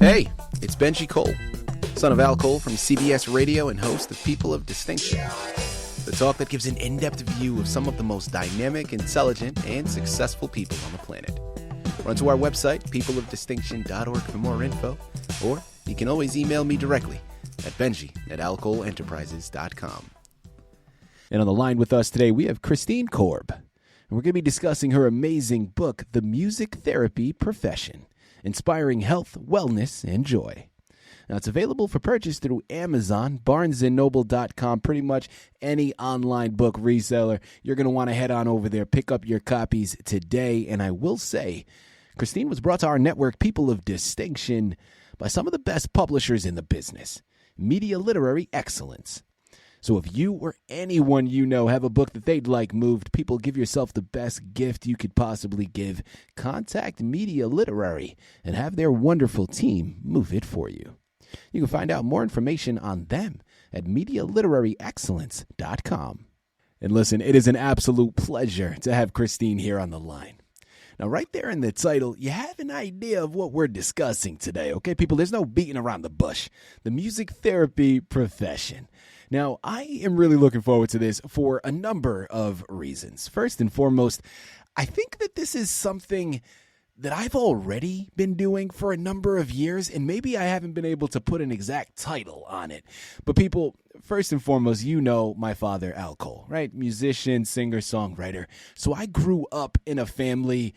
Hey, it's Benji Cole, son of Al Cole from CBS Radio and host of People of Distinction, the talk that gives an in-depth view of some of the most dynamic, intelligent, and successful people on the planet. Run to our website, peopleofdistinction.org for more info, or you can always email me directly at benji@alcoleenterprises.com. And on the line with us today, we have Kristine Korb, and we're going to be discussing her amazing book, The Music Therapy Profession, Inspiring Health, Wellness, and Joy. Now, it's available for purchase through Amazon, BarnesandNoble.com, pretty much any online book reseller. You're going to want to head on over there, pick up your copies today. And I will say, Kristine was brought to our network, People of Distinction, by some of the best publishers in the business, Media Literary Excellence. So if you or anyone you know have a book that they'd like moved, people, give yourself the best gift you could possibly give. Contact Media Literary and have their wonderful team move it for you. You can find out more information on them at MediaLiteraryExcellence.com. And listen, it is an absolute pleasure to have Kristine here on the line. Now, right there in the title, you have an idea of what we're discussing today, okay, people? There's no beating around the bush. The music therapy profession. Now, I am really looking forward to this for a number of reasons. First and foremost, I think that this is something that I've already been doing for a number of years, and maybe I haven't been able to put an exact title on it. But people, first and foremost, you know my father, Al Cole, right? Musician, singer, songwriter. So I grew up in a family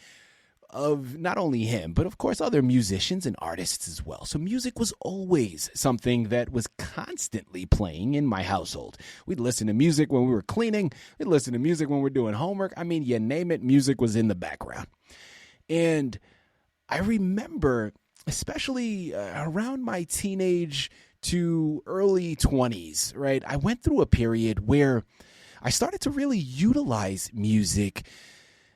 of not only him, but of course other musicians and artists as well. So music was always something that was constantly playing in my household. We'd listen to music when we were cleaning. We'd listen to music when we were doing homework. I mean, you name it, music was in the background. And I remember, especially around my teenage to early 20s, right, I went through a period where I started to really utilize music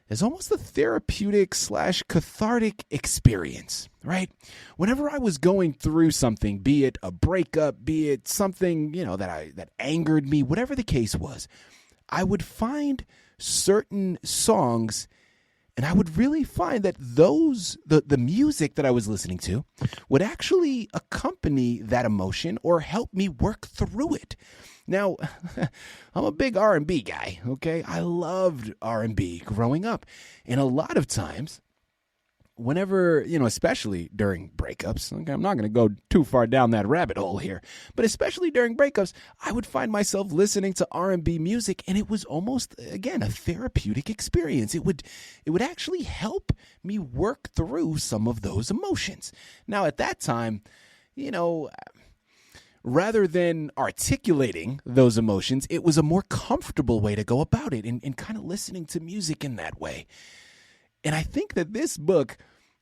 as almost a therapeutic / cathartic experience, right? Whenever I was going through something, be it a breakup, be it something, that angered me, whatever the case was, I would find certain songs, and I would really find that the music that I was listening to would actually accompany that emotion or help me work through it. Now, I'm a big R&B guy, okay? I loved R&B growing up. And a lot of times, whenever, especially during breakups, okay, I'm not going to go too far down that rabbit hole here, but especially during breakups, I would find myself listening to R&B music, and it was almost, again, a therapeutic experience. It would actually help me work through some of those emotions. Now, at that time, rather than articulating those emotions, it was a more comfortable way to go about it and kind of listening to music in that way. And I think that this book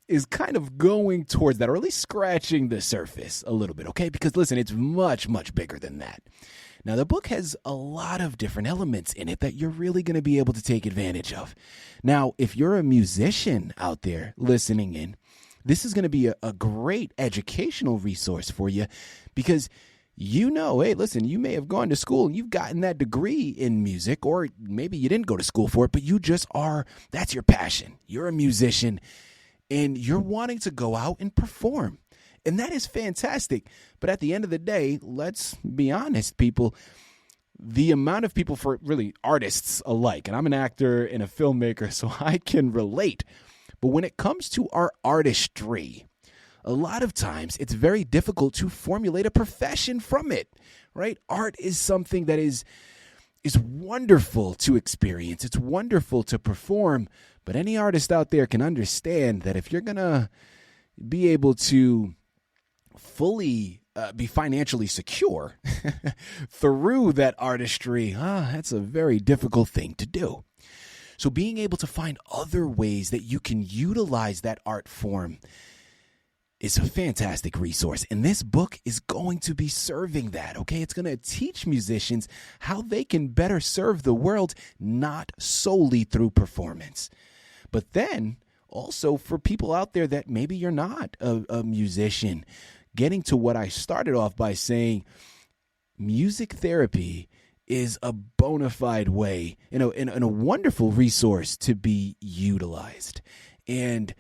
is kind of going towards that, or at least scratching the surface a little bit, okay? Because listen, it's much, much bigger than that. Now, the book has a lot of different elements in it that you're really going to be able to take advantage of. Now, if you're a musician out there listening in, this is going to be a great educational resource for you because hey, listen, you may have gone to school and you've gotten that degree in music, or maybe you didn't go to school for it, but you just that's your passion. You're a musician and you're wanting to go out and perform. And that is fantastic. But at the end of the day, let's be honest, people, the amount of people, for really artists alike, and I'm an actor and a filmmaker, so I can relate. But when it comes to our artistry, a lot of times it's very difficult to formulate a profession from it, right? Art is something that is wonderful to experience. It's wonderful to perform, but any artist out there can understand that if you're going to be able to fully be financially secure through that artistry, that's a very difficult thing to do. So being able to find other ways that you can utilize that art form is a fantastic resource. And this book is going to be serving that, okay? It's going to teach musicians how they can better serve the world, not solely through performance. But then also for people out there that maybe you're not a musician, getting to what I started off by saying, music therapy is a bona fide way, and a wonderful resource to be utilized. And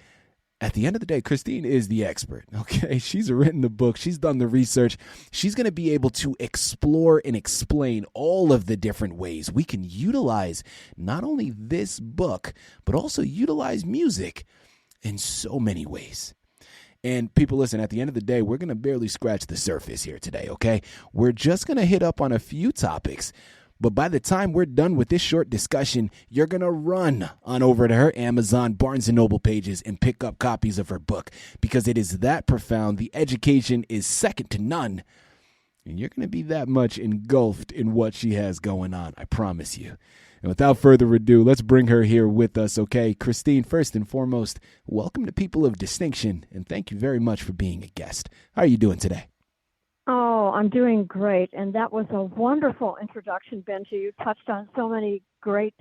At the end of the day, Kristine is the expert, okay? She's written the book. She's done the research. She's going to be able to explore and explain all of the different ways we can utilize not only this book, but also utilize music in so many ways. And people, listen, at the end of the day, we're going to barely scratch the surface here today, okay? We're just going to hit up on a few topics. But by the time we're done with this short discussion, you're going to run on over to her Amazon, Barnes & Noble pages and pick up copies of her book because it is that profound. The education is second to none. And you're going to be that much engulfed in what she has going on, I promise you. And without further ado, let's bring her here with us, okay? Kristine, first and foremost, welcome to People of Distinction, and thank you very much for being a guest. How are you doing today? Oh, I'm doing great. And that was a wonderful introduction, Benji. You touched on so many great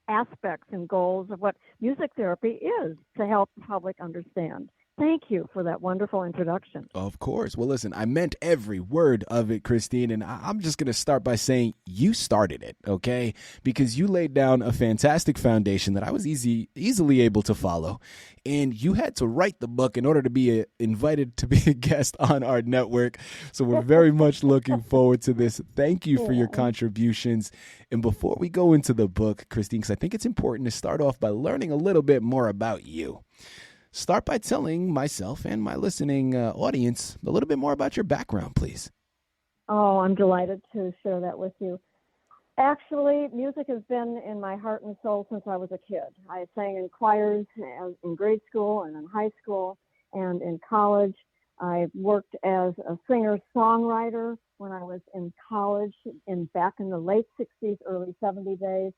aspects and goals of what music therapy is to help the public understand. Thank you for that wonderful introduction. Of course. Well, listen, I meant every word of it, Kristine, and I'm just going to start by saying you started it, okay? Because you laid down a fantastic foundation that I was easily able to follow, and you had to write the book in order to be invited to be a guest on our network. So we're very much looking forward to this. Thank you for your contributions. And before we go into the book, Kristine, because I think it's important to start off by learning a little bit more about you. Start by telling myself and my listening audience a little bit more about your background, please. Oh, I'm delighted to share that with you. Actually, music has been in my heart and soul since I was a kid. I sang in choirs in grade school and in high school and in college. I worked as a singer-songwriter when I was in college back in the late 60s, early 70s days,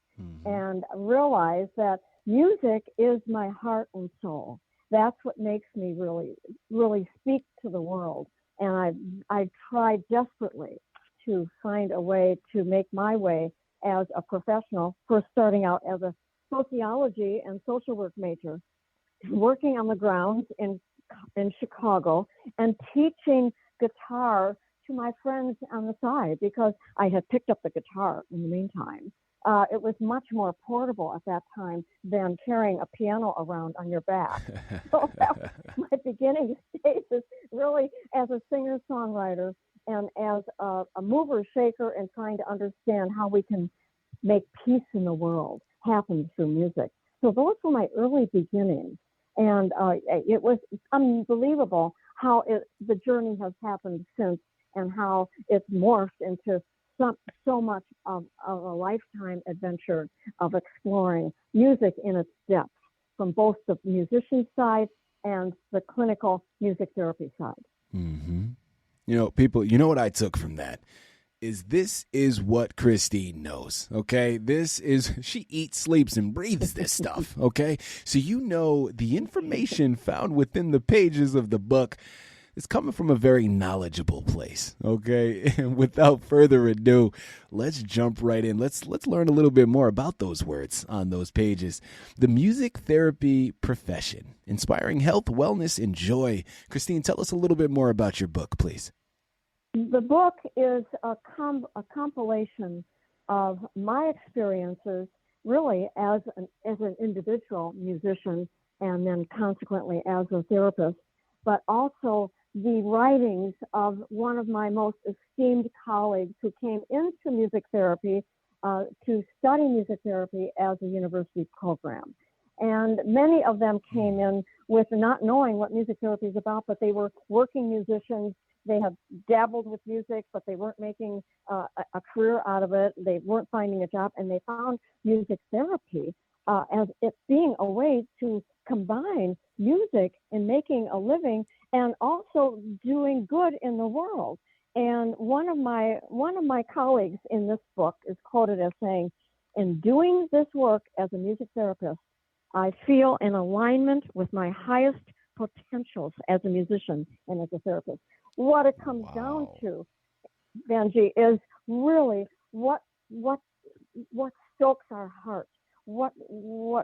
and realized that music is my heart and soul. That's what makes me really, really speak to the world. And I tried desperately to find a way to make my way as a professional, first starting out as a sociology and social work major, working on the grounds in Chicago and teaching guitar to my friends on the side because I had picked up the guitar in the meantime. It was much more portable at that time than carrying a piano around on your back. So that was my beginning stages, really as a singer-songwriter and as a mover shaker and trying to understand how we can make peace in the world happen through music. So those were my early beginnings. And it was unbelievable how the journey has happened since and how it's morphed into so much of a lifetime adventure of exploring music in its depth from both the musician side and the clinical music therapy side. Mm-hmm. You know, people, you know what I took from that is this is what Kristine knows, okay? She eats, sleeps, and breathes this stuff, okay? So you know the information found within the pages of the book is coming from a very knowledgeable place, okay? And without further ado, let's jump right in. Let's learn a little bit more about those words on those pages. The music therapy profession, inspiring health, wellness, and joy. Kristine, tell us a little bit more about your book, please. The book is a compilation of my experiences really as an individual musician and then consequently as a therapist, but also the writings of one of my most esteemed colleagues who came into music therapy to study music therapy as a university program. And many of them came in with not knowing what music therapy is about, but they were working musicians. They have dabbled with music, but they weren't making a career out of it. They weren't finding a job, and they found music therapy as it being a way to combine music and making a living and also doing good in the world. And one of my colleagues in this book is quoted as saying, "In doing this work as a music therapist, I feel in alignment with my highest potentials as a musician and as a therapist." What it comes down to, Benji, is really what stokes our heart, what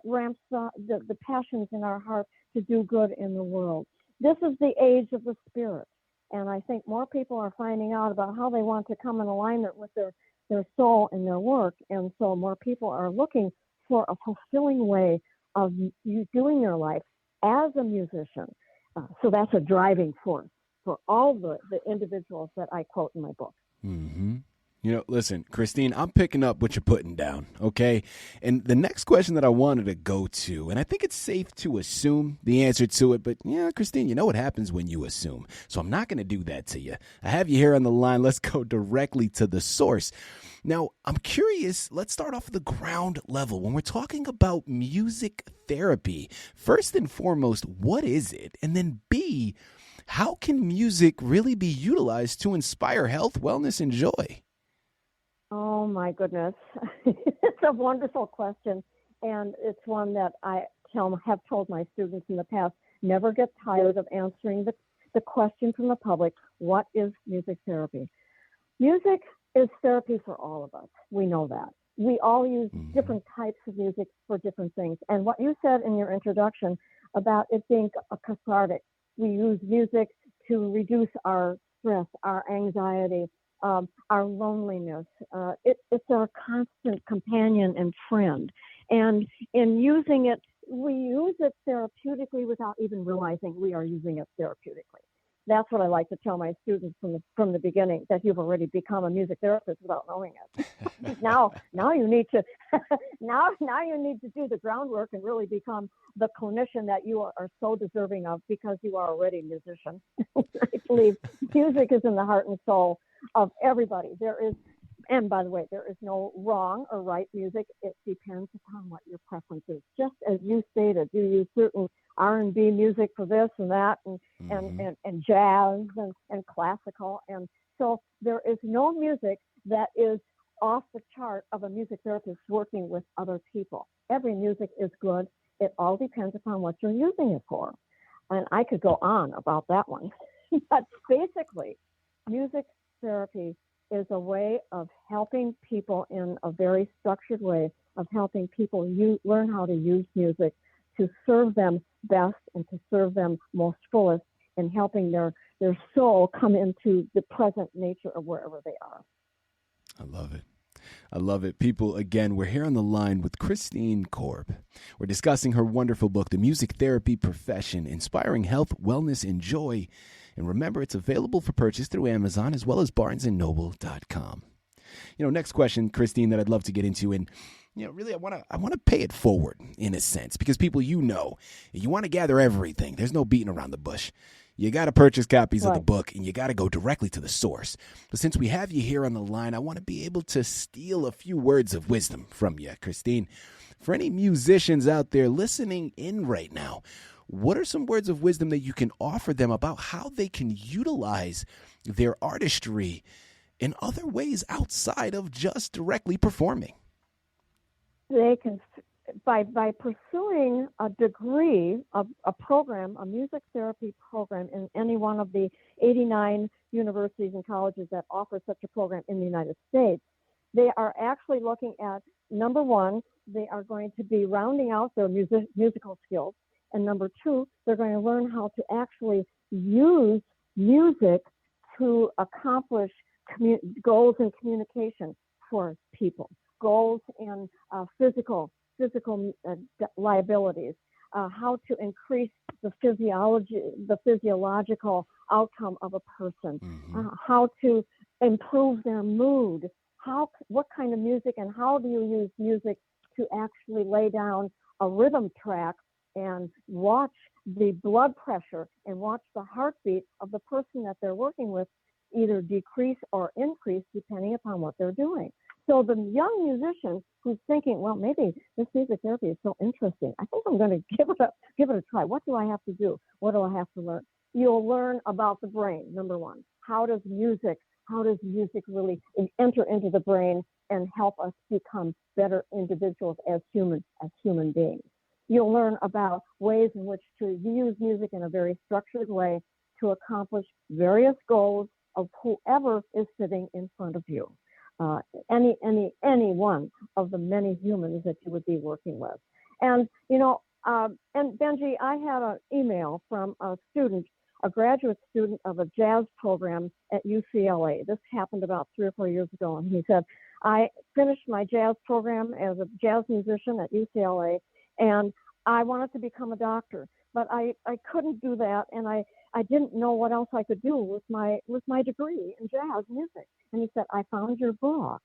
ramps the passions in our heart to do good in the world. This is the age of the spirit, and I think more people are finding out about how they want to come in alignment with their soul and their work, and so more people are looking for a fulfilling way of doing their life as a musician. So that's a driving force for all the individuals that I quote in my book. Mm-hmm. Listen, Kristine, I'm picking up what you're putting down, okay? And the next question that I wanted to go to, and I think it's safe to assume the answer to it, but yeah, Kristine, you know what happens when you assume. So I'm not going to do that to you. I have you here on the line. Let's go directly to the source. Now, I'm curious, let's start off at the ground level. When we're talking about music therapy, first and foremost, what is it? And then B, how can music really be utilized to inspire health, wellness, and joy? Oh my goodness. It's a wonderful question. And it's one that I have told my students in the past, never get tired of answering the question from the public, what is music therapy? Music is therapy for all of us. We know that. We all use different types of music for different things. And what you said in your introduction about it being a cathartic, we use music to reduce our stress, our anxiety, our loneliness. It's our constant companion and friend. And in using it, we use it therapeutically without even realizing we are using it therapeutically. That's what I like to tell my students from the beginning, that you've already become a music therapist without knowing it. now you need to now you need to do the groundwork and really become the clinician that you are so deserving of, because you are already a musician. I believe music is in the heart and soul of everybody. And by the way, there is no wrong or right music. It depends upon what your preference is. Just as you stated, you use certain R&B music for this and that, and jazz and classical. And so there is no music that is off the chart of a music therapist working with other people. Every music is good. It all depends upon what you're using it for. And I could go on about that one. But basically, music therapy is a way of helping people in a very structured way, of helping people learn how to use music to serve them best and to serve them most fullest, and helping their soul come into the present nature of wherever they are. I love it. I love it. People, again, we're here on the line with Kristine Korb. We're discussing her wonderful book, The Music Therapy Profession, Inspiring Health, Wellness, and Joy. And remember, it's available for purchase through Amazon as well as barnesandnoble.com. Next question, Kristine, that I'd love to get into, and really I want to pay it forward in a sense, because people, you want to gather everything. There's no beating around the bush. You got to purchase copies of the book, and you got to go directly to the source. But since we have you here on the line, I want to be able to steal a few words of wisdom from you, Kristine. For any musicians out there listening in right now, what are some words of wisdom that you can offer them about how they can utilize their artistry in other ways outside of just directly performing? They can, by pursuing a degree, a program, a music therapy program in any one of the 89 universities and colleges that offer such a program in the United States, they are actually looking at, number one, they are going to be rounding out their musical skills. And number two, they're going to learn how to actually use music to accomplish goals in communication for people, goals in physical liabilities, how to increase the physiological outcome of a person, how to improve their mood, what kind of music, and how do you use music to actually lay down a rhythm track and watch the blood pressure and watch the heartbeat of the person that they're working with either decrease or increase depending upon what they're doing. So the young musician who's thinking, well, maybe this music therapy is so interesting, I think I'm going to give it a try. What do I have to do? What do I have to learn? You'll learn about the brain, number one. How does music really enter into the brain and help us become better individuals as human beings? You'll learn about ways in which to use music in a very structured way to accomplish various goals of whoever is sitting in front of you. Any one of the many humans that you would be working with. And, and Benji, I had an email from a graduate student of a jazz program at UCLA. This happened about 3 or 4 years ago. And he said, I finished my jazz program as a jazz musician at UCLA, and I wanted to become a doctor. but I couldn't do that, and I didn't know what else I could do with my degree in jazz music. And he said, I found your book.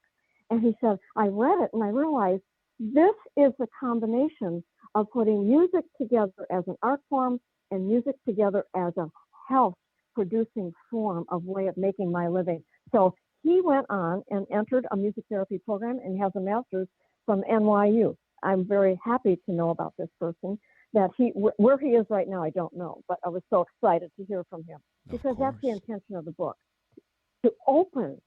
And he said, I read it and I realized this is the combination of putting music together as an art form and music together as a health producing form of way of making my living. So he went on and entered a music therapy program and has a master's from NYU. I'm very happy to know about this person. That where he is right now, I don't know, but I was so excited to hear from him because that's the intention of the book, to open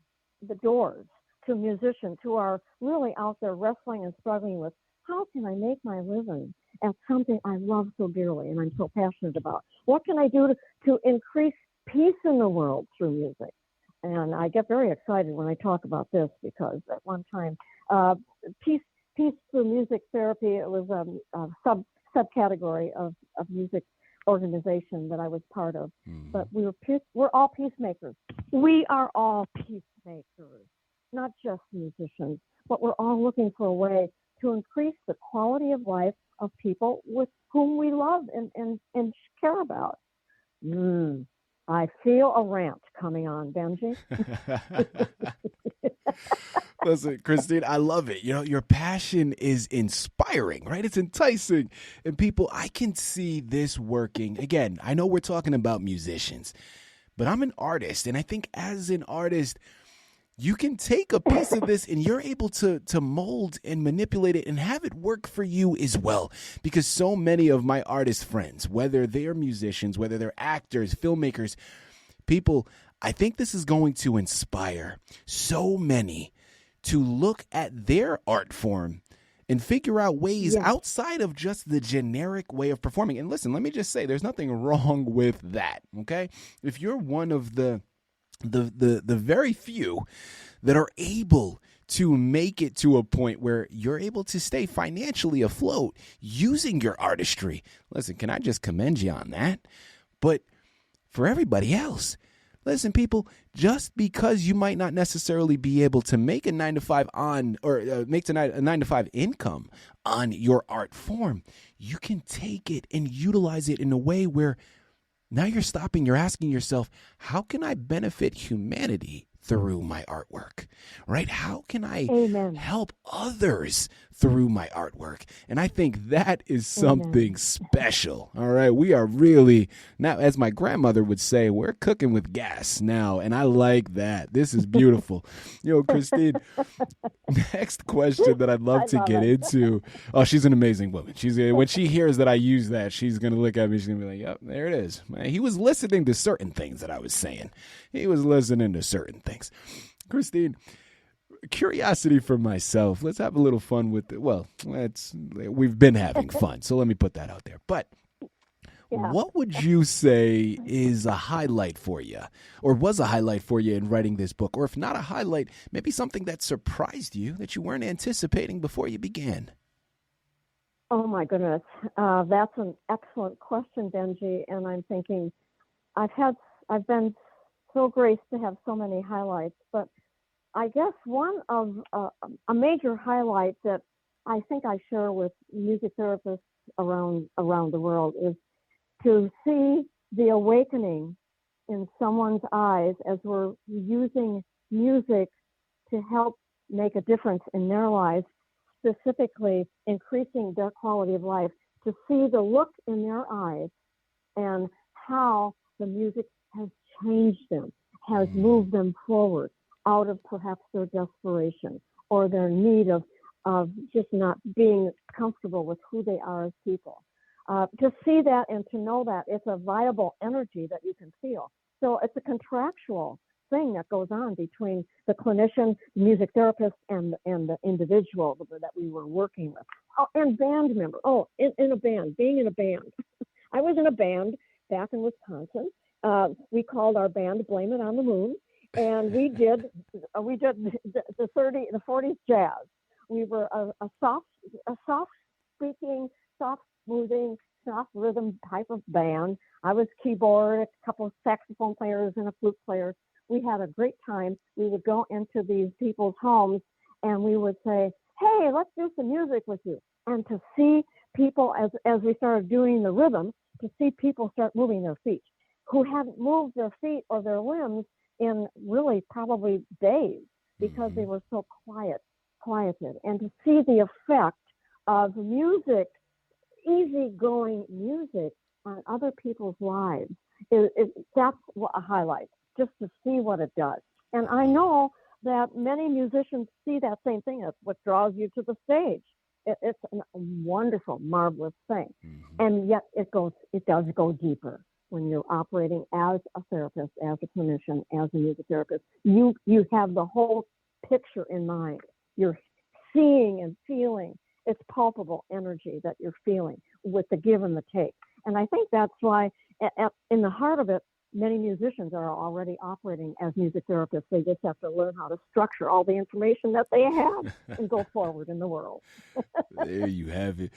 the doors to musicians who are really out there wrestling and struggling with how can I make my living at something I love so dearly and I'm so passionate about? What can I do to increase peace in the world through music? And I get very excited when I talk about this because at one time, peace through music therapy, it was a subcategory of music organization that I was part of. But we're all peacemakers. We are all peacemakers, not just musicians, but we're all looking for a way to increase the quality of life of people with whom we love and care about. I feel a rant coming on, Benji. Listen, Kristine, I love it. You know, your passion is inspiring, right? It's enticing. And people, I can see this working. Again, I know we're talking about musicians, but I'm an artist. And I think as an artist, you can take a piece of this and you're able to mold and manipulate it and have it work for you as well. Because so many of my artist friends, whether they're musicians, whether they're actors, filmmakers, people, I think this is going to inspire so many to look at their art form and figure out ways outside of just the generic way of performing. And listen, let me just say, there's nothing wrong with that, okay? If you're one of the very few that are able to make it to a point where you're able to stay financially afloat using your artistry, listen, can I just commend you on that? But for everybody else, listen, people, just because you might not necessarily be able to make a 9-to-5 on or make a 9-to-5 income on your art form, you can take it and utilize it in a way where now you're stopping, you're asking yourself, how can I benefit humanity through my artwork, right? How can I help others through my artwork? And I think that is something special. All right. We are really now, as my grandmother would say, we're cooking with gas now. And I like that. This is beautiful. Kristine, next question that I'd love to get into. Oh, she's an amazing woman. When she hears that I use that, she's going to look at me. She's going to be like, yep, there it is. Man, he was listening to certain things that I was saying. He was listening to certain things. Kristine, curiosity for myself. Let's have a little fun with it. Well, we've been having fun, so let me put that out there. But what would you say is a highlight for you, or was a highlight for you in writing this book? Or if not a highlight, maybe something that surprised you that you weren't anticipating before you began? Oh, my goodness. That's an excellent question, Benji. And I'm thinking I've been so graced to have so many highlights, but I guess one of a major highlight that I think I share with music therapists around the world is to see the awakening in someone's eyes as we're using music to help make a difference in their lives, specifically increasing their quality of life, to see the look in their eyes and how the music has changed them, has moved them forward out of perhaps their desperation or their need of just not being comfortable with who they are as people. To see that and to know that it's a viable energy that you can feel. So it's a contractual thing that goes on between the clinician, music therapist, and the individual that we were working with. Oh, and band member. Oh, in a band, being in a band. I was in a band back in Wisconsin. We called our band "Blame It on the Moon," and we did the 40s jazz. We were a soft speaking, soft moving, soft rhythm type of band. I was keyboard, a couple of saxophone players, and a flute player. We had a great time. We would go into these people's homes and we would say, "Hey, let's do some music with you." And to see people as we started doing the rhythm, to see people start moving their feet who hadn't moved their feet or their limbs in really probably days because they were so quieted. And to see the effect of music, easygoing music on other people's lives, that's what a highlight, just to see what it does. And I know that many musicians see that same thing. That's what draws you to the stage. It's a wonderful, marvelous thing. And yet it does go deeper when you're operating as a therapist, as a clinician, as a music therapist. You have the whole picture in mind. You're seeing and feeling. It's palpable energy that you're feeling with the give and the take. And I think that's why in the heart of it, many musicians are already operating as music therapists. They just have to learn how to structure all the information that they have and go forward in the world. There you have it.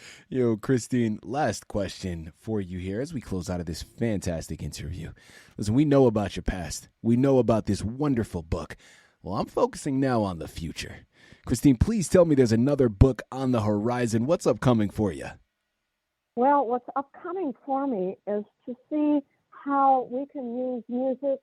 Kristine, last question for you here as we close out of this fantastic interview. Listen, we know about your past. We know about this wonderful book. Well, I'm focusing now on the future. Kristine, please tell me there's another book on the horizon. What's upcoming for you? Well, what's upcoming for me is to see how we can use music,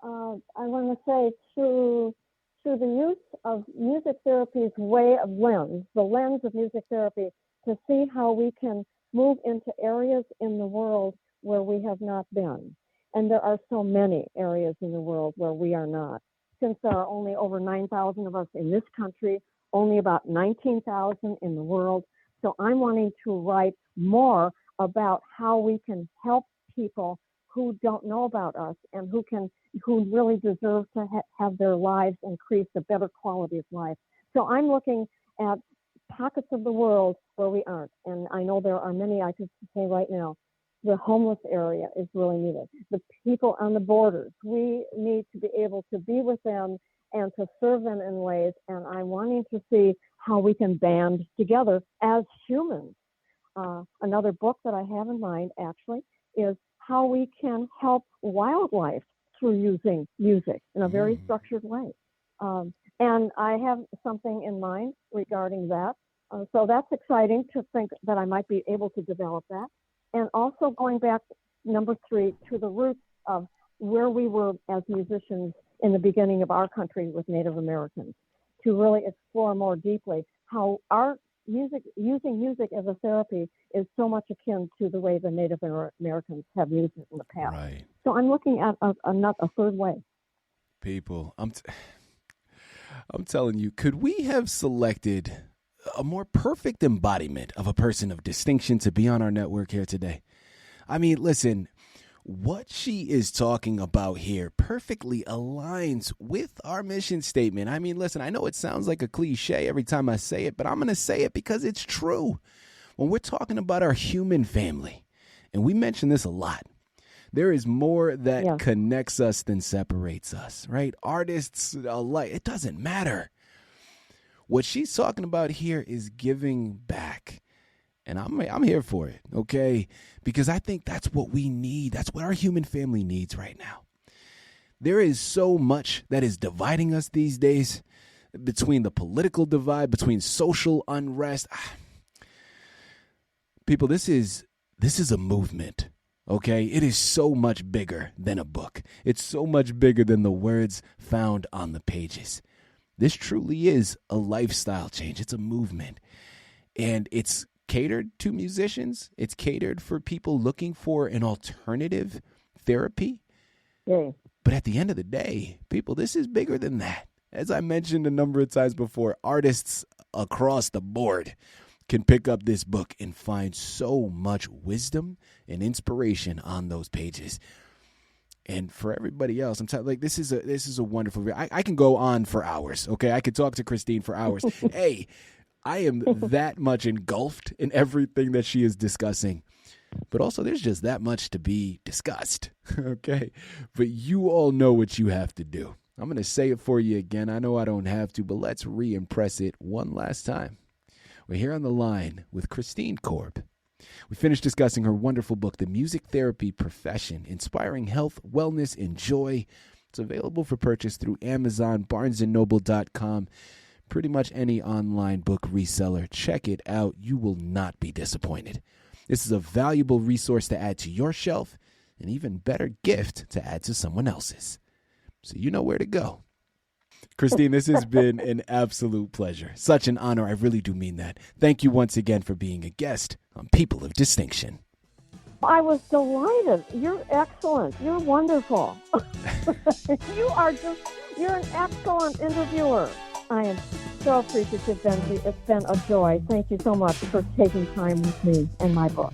I want to say, through the use of music therapy's way of lens, the lens of music therapy, to see how we can move into areas in the world where we have not been. And there are so many areas in the world where we are not. Since there are only over 9,000 of us in this country, only about 19,000 in the world. So I'm wanting to write more about how we can help people who don't know about us and who really deserve to have their lives increase, a better quality of life. So I'm looking at pockets of the world where we aren't. And I know there are many, I could say right now, the homeless area is really needed. The people on the borders, we need to be able to be with them and to serve them in ways. And I'm wanting to see how we can band together as humans. Another book that I have in mind, actually, is how we can help wildlife through using music in a very structured way. And I have something in mind regarding that. So that's exciting to think that I might be able to develop that. And also going back, number 3, to the roots of where we were as musicians in the beginning of our country with Native Americans, to really explore more deeply how our music, using music as a therapy, is so much akin to the way the Native Americans have used it in the past. Right. So I'm looking at a third way. People, I'm telling you, could we have selected a more perfect embodiment of a person of distinction to be on our network here today? I mean, listen, what she is talking about here perfectly aligns with our mission statement. I mean, listen, I know it sounds like a cliche every time I say it, but I'm going to say it because it's true. When we're talking about our human family, and we mention this a lot, there is more that connects us than separates us, right? Artists alike, it doesn't matter. What she's talking about here is giving back. And I'm here for it, okay? Because I think that's what we need. That's what our human family needs right now. There is so much that is dividing us these days, between the political divide, between social unrest. People, this is a movement, okay? It is so much bigger than a book. It's so much bigger than the words found on the pages. This truly is a lifestyle change. It's a movement. And it's catered to musicians. It's catered for people looking for an alternative therapy. Yeah. But at the end of the day, people, this is bigger than that. As I mentioned a number of times before, artists across the board can pick up this book and find so much wisdom and inspiration on those pages. And for everybody else, I'm telling, like, this is a wonderful. I can go on for hours. Okay, I could talk to Kristine for hours. Hey, I am that much engulfed in everything that she is discussing. But also, there's just that much to be discussed. Okay, but you all know what you have to do. I'm going to say it for you again. I know I don't have to, but let's re-impress it one last time. We're here on the line with Kristine Korb. We finished discussing her wonderful book, The Music Therapy Profession, Inspiring Health, Wellness, and Joy. It's available for purchase through Amazon, BarnesandNoble.com, pretty much any online book reseller. Check it out. You will not be disappointed. This is a valuable resource to add to your shelf, an even better gift to add to someone else's. So you know where to go. Kristine, this has been an absolute pleasure. Such an honor. I really do mean that. Thank you once again for being a guest on People of Distinction. I was delighted. You're excellent. You're wonderful. You're an excellent interviewer. I am so appreciative, Benji. It's been a joy. Thank you so much for taking time with me and my book.